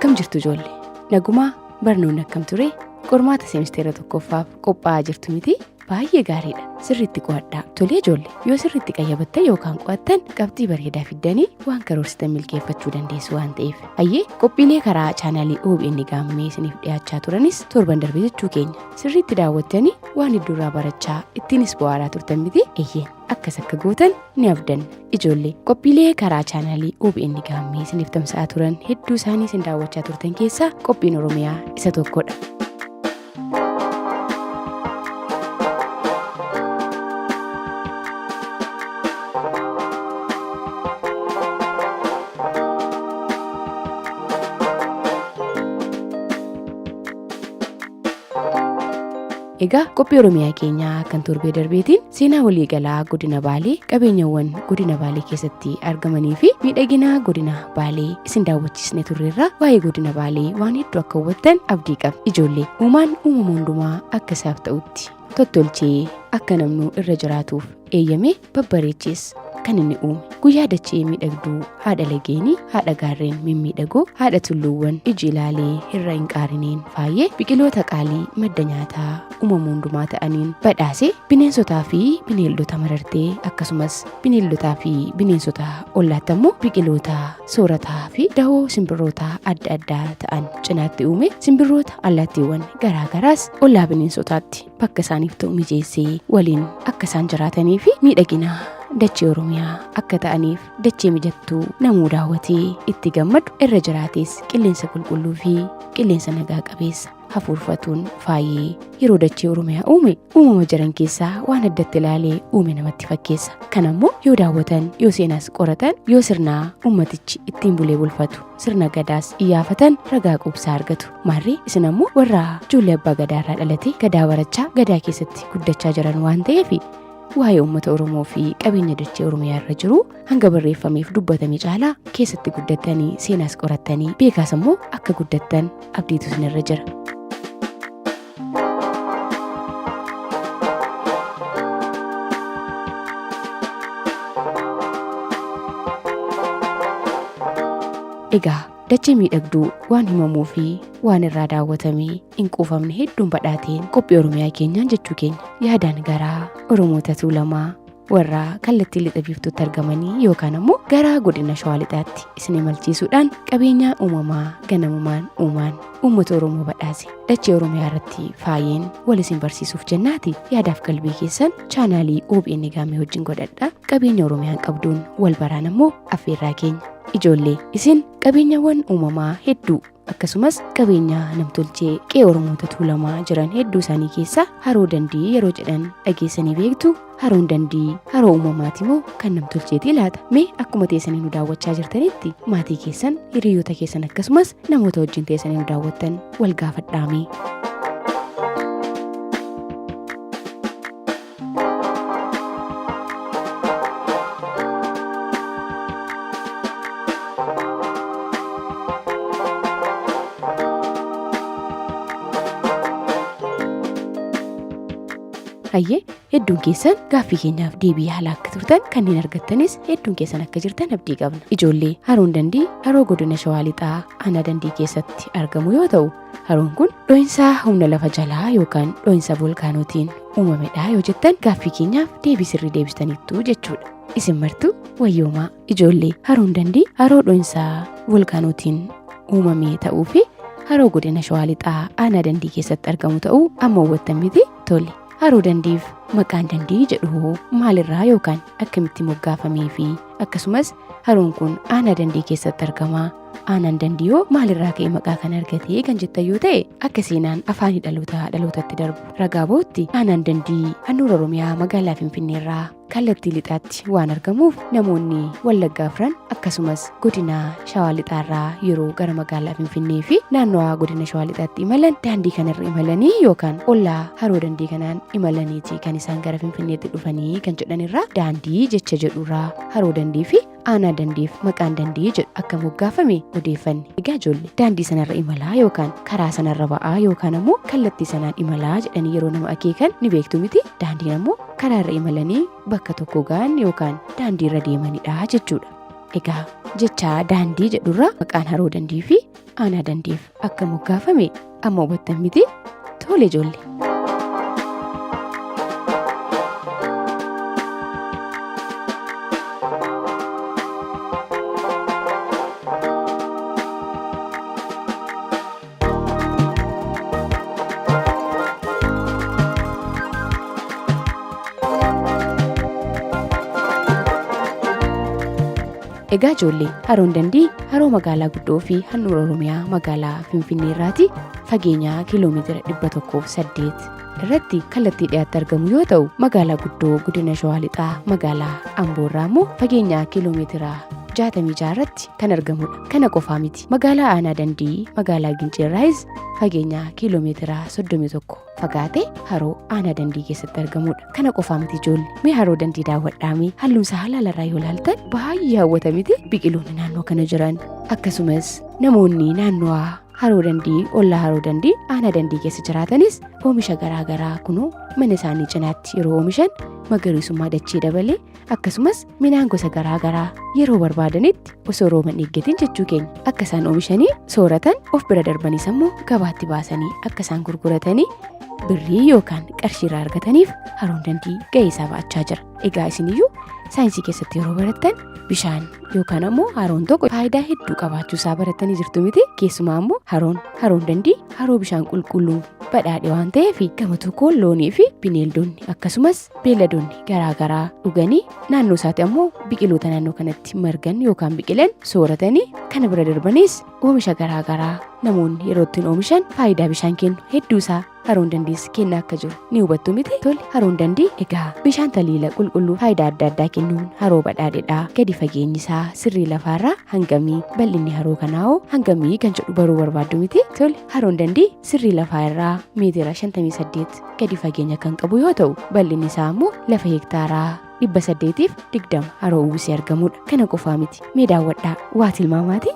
akkam jirtu ijoollee? Nagumaa barnoonni akkam ture? Qormaata seemisteera tokkoffaaf qophaa'aa jirtu miti? Baay'ee gaariidha. Sirriitti qo'adhaa. Tolee ijoollee, yoo sirriitti qayyabattan yookaan qo'attan qabxii bareedaa fiddanii waan karoorsitan milkeeffachuu dandeessu waan ta'eef. Hayyee qophiilee karaa chaanaalii OBN gaammee isiniif dhiyaachaa turanis torban darbe jechuu keenya. Sirriitti daawwattanii waan hedduurraa barachaa ittiinis bohaaraa turtan miti? Eeyyeen akkas akka gootan ni abdanna. Ijoollee qophiilee karaa chaanaalii OBN gaammee isiniif tamsa'aa turan hedduu isaanii isin daawwachaa turtan keessaa qophiin Oromiyaa isa tokkodha. Egaa qophii Oromiyaa keenyaa kan torbee darbeetiin seenaa waliigalaa godina Baalee, qabeenyawwan godina Baalee keessatti argamanii fi miidhagina godina Baalee isin daawwachiisne turreerra. Waa'ee godina Baalee waan hedduu akka hubattan abdii qaba. Ijoollee uumaan uumama hundumaa akka isaaf ta'utti tottolchee akka namnu irra jiraatuuf eeyyame babbareechees kan inni uume. Guyyaa dachee miidhagduu haadha lageenii, haadha gaarreen mimmiidhagoo, haadha tulluuwwan iji ilaalee irra hin qaarineen faayee biqiloota qaalii madda nyaataa uumama hundumaa ta'aniin badhaasee bineensotaa fi bineeldota marartee akkasumas bineeldotaa fi bineensota ollaatti ammoo biqiloota soorataa fi dahoo simbirroota adda addaa ta'an cinaatti uume. Simbirroota allaattiiwwan garaagaraas ollaa bineensotaatti bakka isaaniif ta'u mijeessee waliin akka isaan jiraatanii fi miidhagina dachee Oromiyaa akka ta'aniif dachee mijattuu namuu daawwatee itti gammadu irra jiraates qilleensa qulqulluu fi qilleensa nagaa qabeessa hafuurfatuun faayee yeroo dachee Oromiyaa uume uumama jiran keessaa waan addatti ilaalee uume namatti fakkeessa. Kan ammoo yoo daawwatan, yoo seenaas qoratan, yoo sirnaa ummatichi ittiin bulee bulfatu, sirna gadaas iyyaafatan ragaa quubsaa argatu. Maarree isin ammoo warra ijoollee abbaa gadaarraa dhalate gadaa barachaa gadaa keessatti guddachaa jiran waan ta'eef waa'ee uummata Oromoo fi qabeenya dachee Oromiyaa irra jiru hanga barreeffameef dubbatame caalaa keessatti guddatanii seenaas qorattanii beekaas ammoo akka guddattan abdiitu isinirra jira. Egaa dachee miidhagduu waan himamuu fi waan irraa daawwatamee hin quufamne hedduun badhaateen qophii Oromiyaa keenyaan jechuu keenya. Yaadaan garaa Oromoota Tuulamaa warra kallattii lixa biiftuutti argamanii yookaan ammoo gara godina Shawaa Lixaatti isin imalchiisuudhaan qabeenya uumamaa ganamumaan uumaan uummata Oromoo badhaase dachee Oromiyaa irratti faayeen wal isin barsiisuuf jennaati. Yaadaaf qalbii keessan chaanaalii OBN gaammee wajjin godhadhaa. Qabeenya Oromiyaan qabduun wal baraan ammoo affeerraa keenya. Ijoollee isin qabeenyawwan uumamaa hedduu akkasumas qabeenya namtolchee qe'ee Oromoota Tuulamaa jiran hedduu isaanii keessaa haroo Dandii yeroo jedhan dhageessanii beektu? Haroon Dandii haroo uumamaati moo kan namtolcheeti laata? Mee akkuma teessanii nu daawwachaa jirtanitti maatii keessan, hiriyoota keessan akkasumas namoota wajjin teessanii nu daawwattan wal gaafadhaame. Hayyee hedduun keessan gaaffii keenyaaf deebii haala akka turtan kanneen argattanis hedduun keessan akka jirtan abdii qabna. Ijoollee haroon Dandii haroo godina Shawaa Lixaa aanaa Dandii keessatti argamu yoo ta'u haroon kun dho'insa humna lafa jalaa yookaan dho'insa volkaanootiin uumamedha yoo jettan gaaffii keenyaaf deebii sirrii deebistaniittu jechuudha. Isin martuu wayyoomaa. Ijoollee haroon Dandii haroo dho'insa volkaanootiin uumame ta'uu fi haroo godina Shawaa Lixaa aanaa Dandii keessatti argamu ta'uu amma hubattan miti? Tole. Haroo Dandiif maqaan Dandii jedhu maalirraa yookaan akkamitti moggaafamee fi akkasumas haroon kun aanaa Dandii keessatti argama. Aanaan Dandii yoo maalirraa ka'ee maqaa kan argate kan jettan yoo ta'e akka seenaan afaanii dhalootatti darbu ragaa ba'utti aanaan Dandii handhuura Oromiyaa magaalaa Finfinneerraa kallattii lixaatti waan argamuuf namoonni Wallaggaa Afran akkasumas godina Shawaa Lixaarraa yeroo gara magaalaa Finfinnee fi naannoo godina Shawaa Lixaatti imalan daandii kanarra imalanii yookaan ollaa haroo Dandii kanaan imalaniiti kan isaan gara Finfinneetti dhufanii kan jedhanirraa daandii jecha jedhurraa haroo Dandii fi aanaa Dandiif maqaan Dandii jedhu akka moggaafame odeeffanne. Egaa ijoollee daandii sanarra imalaa yookaan karaa sanarra ba'aa yookaan ammoo kallattii sanaan imalaa jedhanii yeroo nama akeekan ni beektu miti? Daandiin ammoo karaarra imalanii bakka tokko ga'an yookaan daandiirra deemanidha jechuudha. Egaa jecha daandii jedhurraa maqaan haroo Dandii fi aanaa dandiif akka moggaafame amma hubattan miti? Tole ijoollee. Egaa ijoollee haroon dandii haroo magaalaa guddoo fi handhuura Oromiyaa magaalaa Finfinnee irraati fageenya kiiloomeetira 108 irratti kallattii dhiyaatti argamu yoo ta'u magaalaa guddoo godina Shawaa Lixaa magaalaa Amboo irraa immoo fageenya kiiloomeetira 66 irratti kan argamudha. Kana qofaa miti magaalaa aanaa dandii magaalaa Gincii irraas fageenya kiiloomeetira 31 fagaatee haroo aanaa dandii keessatti argamudha. Kana qofaa miti ijoollee mee haroo dandii daawwadhaame halluun isaa halaalarraa yoo ilaaltan baay'ee hawwata miti biqiloonni naannoo kana jiran akkasumas namoonni naannoo haroo dandii ollaa haroo dandii aanaa dandii keessa jiraatanis oomisha garaagaraa kunoo mana isaanii cinaatti yeroo oomishan magariisummaa dachee dabalee akkasumas midhaan gosa garaagaraa yeroo barbaadanitti osoo rooban eeggatiin jechuu keenya akka isaan oomishanii sooratan of bira darbanis immoo gabaatti baasanii akka isaan gurguratanii birrii yookaan qarshiirraa argataniif haroon dandii ga'ee isaa ba'achaa jira. Egaa isiniyyuu saayinsii keessatti yeroo barattan bishaan yookaan ammoo haroon tokko faayidaa hedduu qabaachuu isaa barattanii jirtu miti? Keessumaa ammoo haroon dandii haroo bishaan qulqulluu badhaadhe waan ta'eef gama tokkoon loonii fi bineeldonni akkasumas beelladoonni garaagaraa dhuganii naannoo isaatti ammoo biqiloota naannoo kanatti margan yookaan biqilan sooratanii kana bira darbanis oomisha garaagaraa namoonni yeroo ittiin oomishan faayidaa bishaan kennu hedduu isaa haroon dandiis kennaa akka jiru ni hubattu miti? Tole haroon dandii egaa bishaan taliila qulqulluu faayidaa adda addaa kennuun haroo badhaadheedha. Gadi fageenyi isaa sirrii lafaarraa hangamii bal'inni haroo kanaa'oo hangamii kan jedhu baruu barbaaddu miti? Tole haroon dandii sirrii lafaarraa meetira 58 gadi fageenya kan qabu yoo ta'u bal'inni isaa immoo lafa heektaaraa 820 haroo uwwisee argamudha. Kana qofaa miti mee daawwadhaa waa tilmaamaati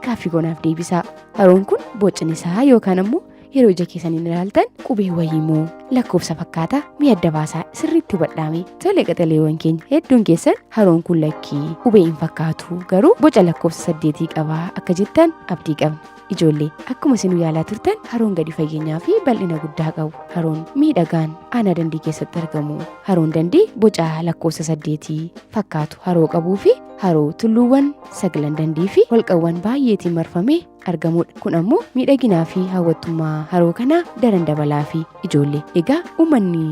gaaffii koonaaf deebisaa. Haroon kun bocni isaa yookaan ammoo yeroo ija keessaniin ilaaltan qubee wayii moo lakkoofsa fakkaata mi'a adda baasaa sirriitti hubadhaame. Tole qaxaleewwan keenya hedduun keessan haroon kun lakkii qubee hin fakkaatu garuu boca lakkoofsa 8 qabaa akka jettan abdii qabna. Ijoollee akkuma isin yaalaa turtan haroon gadi fageenyaa fi bal'ina guddaa qabu haroon miidhagaan aanaa dandii keessatti argamu haroon dandii boca lakkoofsa 8 fakkaatu haroo qabuu fi haroo tulluuwwan 9 dandii fi holqawwan baay'eetiin marfamee argamudha. Kun ammoo miidhaginaa fi hawwattummaa haroo kanaa daran dabalaa fi ijoollee egaa uummanni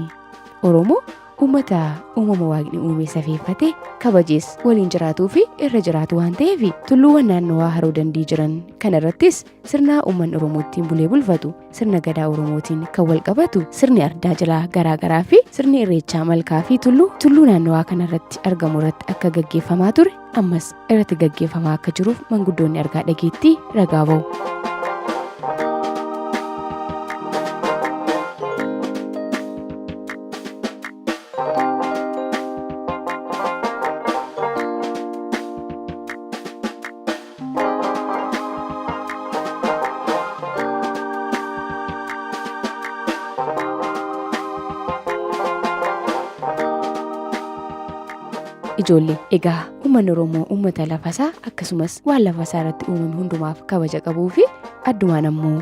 Oromoo uummata uumama waaqni uume safeeffate kabajees waliin jiraatuu fi irra jiraatu waan ta'eef tulluuwwan naannoo haroo dandii jiran kana irrattis sirna uummanni Oromoo ittiin bulee bulfatu sirna gadaa Oromootiin kan wal qabatu sirni ardaa jilaa garaagaraa fi sirni irreechaa malkaa fi tulluu naannoo kana irratti argamu irratti akka gaggeeffamaa ture ammas irratti gaggeeffamaa akka jiruuf manguddoonni argaa dhageettii ragaa ba'u. Ijoollee egaa uummanni Oromoo uummata lafasaa akkasumas waan lafasaa irratti uumame hundumaaf kabaja qabuu fi addumaan ammoo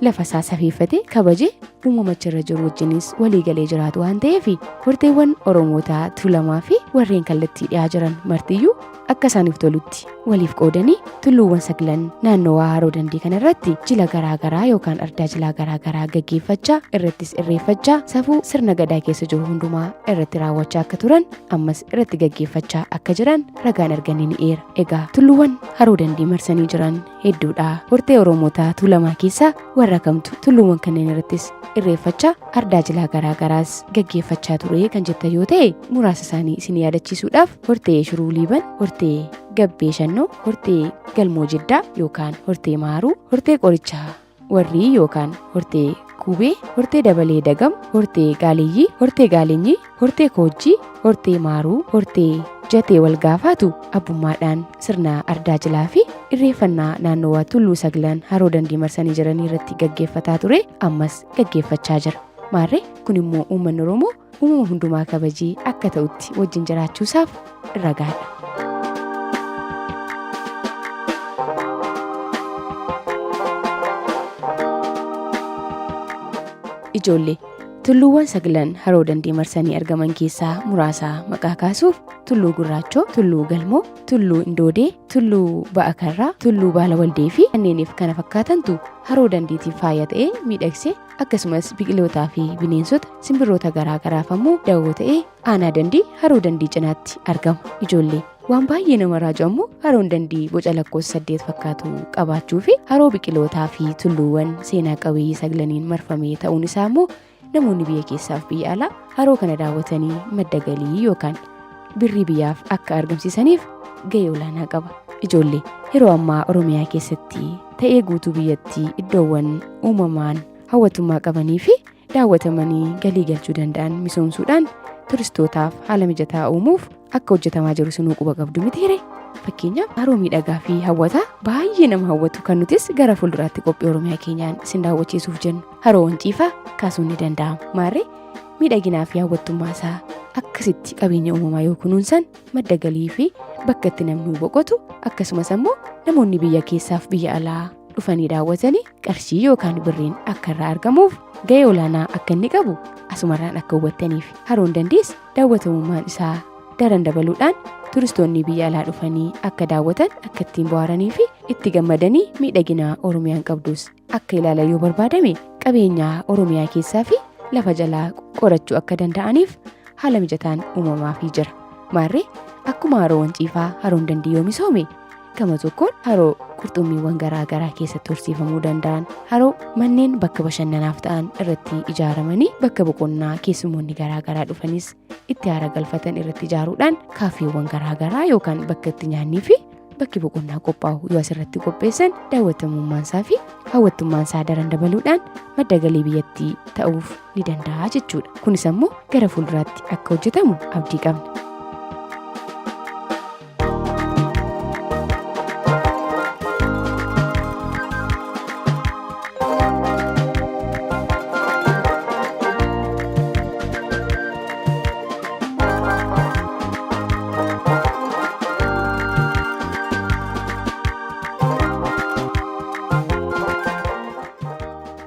lafasaa safeeffate kabaje uumamacha irra jiru wajjinis waliigalee jiraatu waan ta'eef horteewwan Oromootaa Tuulamaa fi warreen kallattii dhiyaa jiran martiyyuu akka isaaniif tolutti waliif qoodanii tulluuwwan 9 naannoo haroo dandii kana irratti jila garaagaraa yookaan ardaa jilaa garaagaraa gaggeeffachaa irrattis irreeffachaa safuu sirna gadaa keessa jiru hundumaa irratti raawwachaa akka turan ammas irratti gaggeeffachaa akka jiran ragaan arganii ni eera. Egaa tulluuwwan haroo dandii marsanii jiran hedduudha. Hortee Oromootaa Tuulamaa keessaa warra kamtu tulluuwwan kanneen irrattis irreeffachaa ardaa jilaa garaagaraas gaggeeffachaa ture kan jetta yoo ta'e muraasa isaanii isin yaadachiisuudhaaf hortee Shiruu Liiban, hortee Gabbee Shannoo, hortee Galmoo Jiddaa yookaan hortee Maaruu, hortee Qorichaa Warrii yookaan hortee Kubee, hortee Dabalee Dagam, hortee Gaaleeyyii, hortee Gaaleenyii, hortee Koojjii, hortee Maaruu, hortee Jatee wal gaafaatu abbummaadhaan sirna ardaa jilaa fi irreeffannaa naannoo tulluu 9 haroo dandii marsanii jiranii irratti gaggeeffataa ture ammas gaggeeffachaa jira. Maarree kun immoo uummanni Oromoo uumama hundumaa kabajii akka ta'utti wajjin jiraachuusaaf ragaadha. Ijoollee tulluuwwan saglan haroo dandii marsanii argaman keessaa muraasa maqaa kaasuuf tulluu Gurraachoo, tulluu Galmoo, tulluu Indoodee, tulluu Ba'akarraa, tulluu Baalawaldee fi kanneeniif kana fakkaatantu haroo dandiitiif faaya ta'ee miidhagsee akkasumas biqilootaa fi bineensota simbirroota garaagaraaf ammoo dawoo ta'ee aanaa dandii haroo dandii cinaatti argama. Ijoollee waan baay'ee nama raaju ammoo haroon dandii boca lakkoofsa 8 fakkaatu qabaachuu fi haroo biqilootaa fi tulluuwwan seenaa qabeeyyii saglaniin marfamee ta'uun isaa ammoo namoonni biyya keessaaf biyya alaa haroo kana daawwatanii madda galii yookaan birrii biyyaaf akka argamsiisaniif gahee olaanaa qaba. Ijoollee yeroo ammaa Oromiyaa keessatti ta'ee guutuu biyyattii iddoowwan uumamaan hawwatummaa qabanii fi daawwatamanii galii galchuu danda'an misoomsuudhaan turistootaaf haala mijataa uumuuf akka hojjetamaa jiru sinuu quba qabdu mitiire. Fakkeenyaaf haroo miidhagaa fi hawwataa baay'ee nama hawwatu kan nutis gara fuulduraatti qophii Oromiyaa keenyaan sin daawwachiisuuf jennu haroo Wanciifaa kaasuun ni danda'ama. Maarree miidhaginaa fi hawwattummaa isaa akkasitti qabeenya uumamaa yoo kunuunsan madda galii fi bakka itti namni boqotu akkasumas ammoo namoonni biyya keessaaf biyya alaa dhufanii daawwatanii qarshii yookaan birriin akka irraa argamuuf gahee olaanaa akka inni qabu asumarraan akka hubattaniif haroon dandiis daawwatamummaan isaa daran dabaluudhaan turistoonni biyya alaa dhufanii akka daawwatan akka ittiin bohaaranii fi itti gammadanii miidhagina Oromiyaan qabdus akka ilaalan yoo barbaadame qabeenya Oromiyaa keessaa fi lafa jalaa qorachuu akka danda'aniif haala mijataan uumamaafii jira. Maarree akkuma haroo Wanciifaa haroon dandii yoo misoome gama tokkoon haroo qurxummiiwwan garaagaraa keessatti horsiifamuu danda'an haroo manneen bakka bashannanaaf ta'an irratti ijaaramanii bakka boqonnaa keessummoonni garaagaraa dhufanis itti haara galfatan irratti ijaaruudhaan kaafeewwan garaagaraa yookaan bakka itti nyaannii fi bakki boqonnaa qophaa'u yoo asirratti qopheessan daawwatamummaansaa fi hawwattummaansaa daran dabaluudhaan madda galii biyyattii ta'uuf ni danda'a jechuudha. Kunis ammoo gara fuulduraatti akka hojjetamu abdii qabna.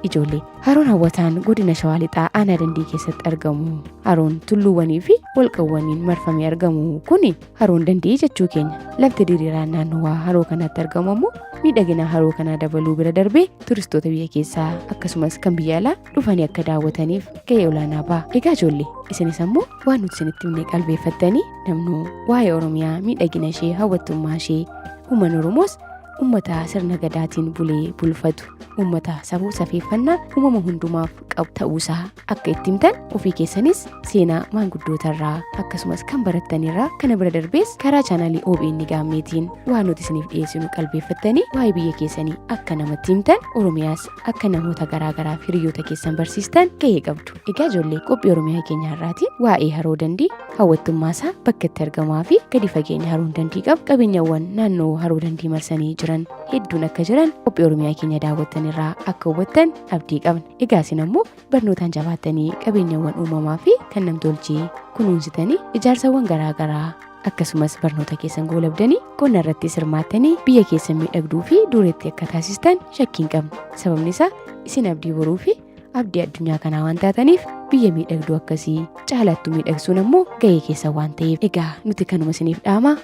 Ijoollee haroon hawwataan godina Shawaa Lixaa aanaa dandii keessatti argamu haroon tulluuwwanii fi holqawwaniin marfamee argamu kuni haroon dandii jechuu keenya. Lafti diriiraan naannoo haroo kanaatti argamu ammoo miidhagina haroo kanaa dabaluu bira darbee turistoota biyya keessaa akkasumas kan biyya alaa dhufanii akka daawwataniif gahee olaanaa ba'a. Egaa ijoollee isinis ammoo waan nuti isinitti himne qalbeeffattanii namnu waa'ee Oromiyaa miidhagina ishee hawwattummaa ishee uummanni Oromoos ummata sirna gadaatiin bulee bulfatu ummata sabuu safeeffannaa uumama hundumaaf qabu ta'uusaa akka itti himtan ofii keessanis seenaa maanguddootarraa akkasumas kan barattanirraa kana bira darbees karaa chaanaalii OBN gaammeetiin waan nuti isiniif dhiyeessinu qalbeeffattanii waa'ee biyya keessanii akka namatti himtan Oromiyaas akka namoota garaagaraaf hiriyoota keessan barsiistan gahee qabdu. Egaa ijoollee qophii Oromiyaa keenya irraatiin waa'ee haroo dandii hawwattummaasaa bakka itti argamaa fi gadi fageenya haroon dandii qabu qabeenyawwan naannoo haroo dandii marsanii jiran hedduun akka jiran qophii Oromiyaa keenya daawwattan irraa akka hubattan abdii qabna. Egaa isin ammoo barnootaan jabaattanii qabeenyawwan uumamaa fi kan namtolchee kunuunsitanii ijaarsawwan garaagaraa akkasumas barnoota keessan goolabdanii qonna irratti hirmaattanii biyya keessan miidhagduu fi dureetti akka taasistan shakkiin qabna. Sababni isaa isin abdii boruu fi abdii addunyaa kanaa waan taataniif biyya miidhagduu akkasii caalattuu miidhagsuun ammoo gahee keessan waan ta'eef. Egaa nuti kanuma isiniif dhaamaa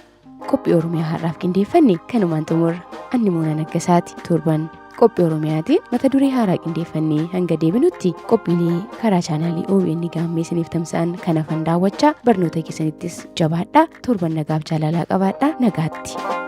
qophii Oromiyaa har'aaf qindeeffanne kanumaan xumurra. Ani Moona Naggasaati. Torban qophii Oromiyaatiin mata duree haaraa qindeeffannee hanga deebinutti qophiilee karaa chaanaalii OBN gaammee isiniif tamsa'an kan hafan daawwachaa barnoota keessanittis jabaadhaa. Torban nagaaf jaalalaa qabaadhaa. Nagaatti.